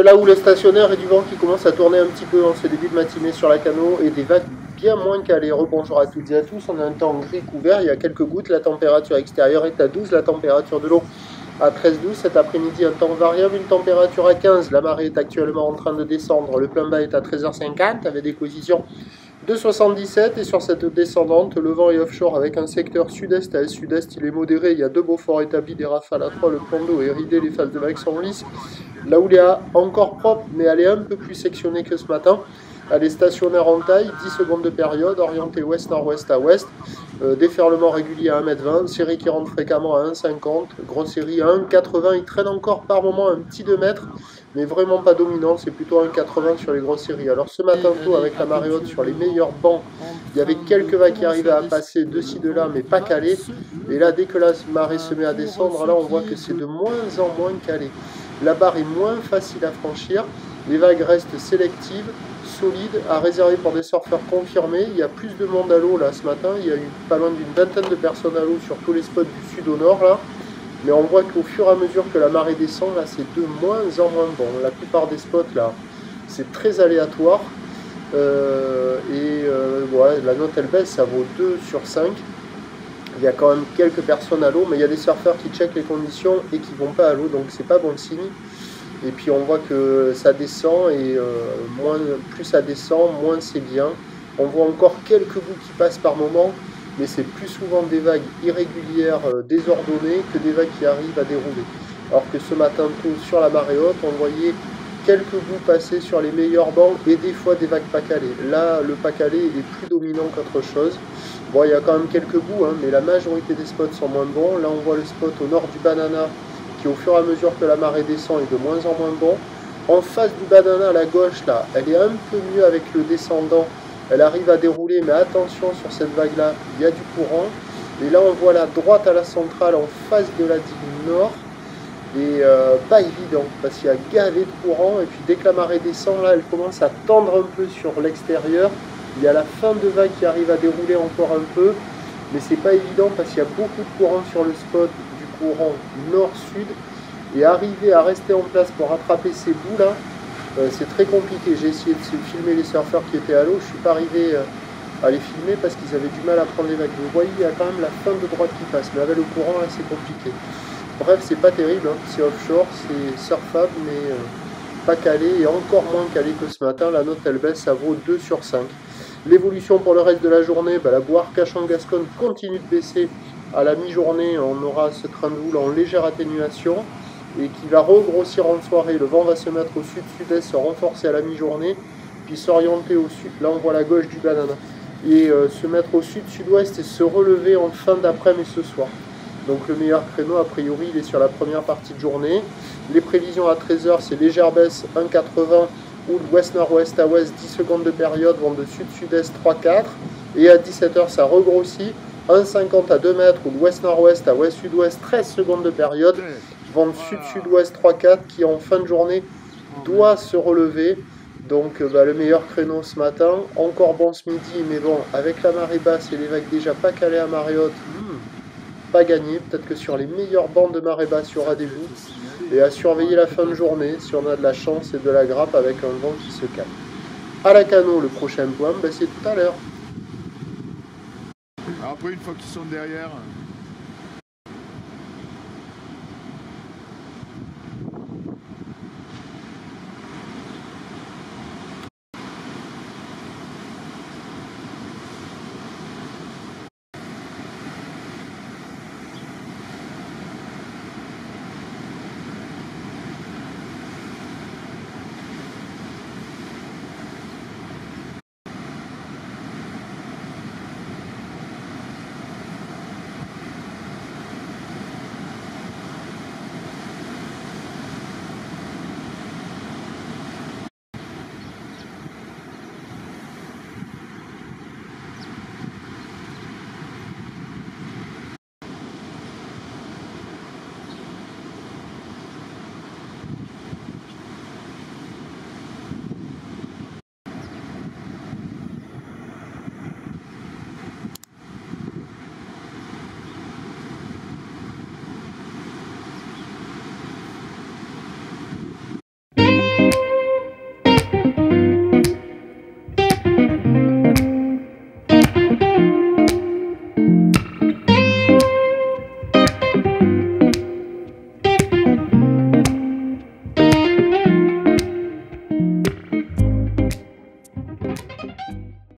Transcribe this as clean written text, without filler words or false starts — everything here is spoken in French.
De là où le stationnaire et du vent qui commence à tourner un petit peu en ce début de matinée sur la Cano et des vagues bien moins calées. Rebonjour à toutes et à tous, on a un temps gris couvert, il y a quelques gouttes, la température extérieure est à 12, la température de l'eau à 13-12. Cet après-midi, un temps variable, une température à 15. La marée est actuellement en train de descendre. Le plein bas est à 13h50 avec des positions de 77. Et sur cette descendante, le vent est offshore avec un secteur sud-est à sud-est. Il est modéré. Il y a deux beaux forts établis, des rafales à 3. Le plan d'eau est ridé. Les phases de vagues sont lisses. La houle est encore propre, mais elle est un peu plus sectionnée que ce matin. Elle est stationnaire en taille, 10 secondes de période, orientée ouest-nord-ouest à ouest. Déferlement régulier à 1,20 m, série qui rentre fréquemment à 1,50 m, grosse série à 1,80 m. Il traîne encore par moment un petit 2 mètres, mais vraiment pas dominant, c'est plutôt 1,80 m sur les grosses séries. Alors ce matin tôt, avec la marée haute sur les meilleurs bancs, il y avait quelques vagues qui arrivaient à passer de ci, de là, mais pas calées. Et là, dès que la marée se met à descendre, là on voit que c'est de moins en moins calé. La barre est moins facile à franchir, les vagues restent sélectives, solides, à réserver pour des surfeurs confirmés. Il y a plus de monde à l'eau là ce matin, il y a eu pas loin d'une vingtaine de personnes à l'eau sur tous les spots du sud au nord là. Mais on voit qu'au fur et à mesure que la marée descend, là c'est de moins en moins bon. La plupart des spots là, c'est très aléatoire. Ouais, la note elle baisse, ça vaut 2 sur 5. Il y a quand même quelques personnes à l'eau, mais il y a des surfeurs qui checkent les conditions et qui vont pas à l'eau, donc c'est pas bon signe. Et puis on voit que ça descend et plus ça descend, moins c'est bien. On voit encore quelques bouts qui passent par moment, mais c'est plus souvent des vagues irrégulières, désordonnées, que des vagues qui arrivent à dérouler. Alors que ce matin tôt, sur la marée haute, on voyait quelques bouts passer sur les meilleurs bancs et des fois des vagues pas calées. Là, le pas calé est plus dominant qu'autre chose. Bon, il y a quand même quelques bouts, hein, mais la majorité des spots sont moins bons. Là, on voit le spot au nord du Banana, qui au fur et à mesure que la marée descend est de moins en moins bon. En face du Banana, à la gauche, là, elle est un peu mieux avec le descendant. Elle arrive à dérouler, mais attention sur cette vague-là, il y a du courant. Et là, on voit la droite à la centrale en face de la digue nord. Et pas évident, parce qu'il y a gavé de courant. Et puis dès que la marée descend, là, elle commence à tendre un peu sur l'extérieur. Il y a la fin de vague qui arrive à dérouler encore un peu. Mais c'est pas évident parce qu'il y a beaucoup de courant sur le spot, courant nord-sud, et arriver à rester en place pour rattraper ces bouts là, c'est très compliqué. J'ai essayé de filmer les surfeurs qui étaient à l'eau, je suis pas arrivé à les filmer parce qu'ils avaient du mal à prendre les vagues. Vous voyez, il y a quand même la fin de droite qui passe, mais avec le courant là c'est compliqué. Bref, c'est pas terrible, hein. C'est offshore, c'est surfable, mais pas calé, et encore moins calé que ce matin. La note elle baisse, ça vaut 2 sur 5. L'évolution pour le reste de la journée, la Bourg-Arcachon-Gascogne continue de baisser. À la mi-journée, on aura ce train de houle en légère atténuation et qui va regrossir en soirée. Le vent va se mettre au sud-sud-est, se renforcer à la mi-journée, puis s'orienter au sud. Là, on voit la gauche du Banana. Et se mettre au sud-sud-ouest et se relever en fin d'après-midi ce soir. Donc le meilleur créneau, a priori, il est sur la première partie de journée. Les prévisions à 13h, c'est légère baisse 1,80, houle ouest-nord-ouest à ouest, 10 secondes de période, vent de sud-sud-est 3,4. Et à 17h, ça regrossit. 1,50 à 2 mètres, ou l'ouest-nord-ouest à ouest-sud-ouest, 13 secondes de période. Vent de sud-sud-ouest 3,4 qui en fin de journée doit se relever. Donc le meilleur créneau ce matin, encore bon ce midi, mais bon, avec la marée basse et les vagues déjà pas calées à marée haute, pas gagné. Peut-être que sur les meilleures bandes de marée basse, il y aura des bouts. Et à surveiller la fin de journée, si on a de la chance et de la grappe avec un vent qui se calme. À la Cano, le prochain point, c'est tout à l'heure. Après, une fois qu'ils sont derrière...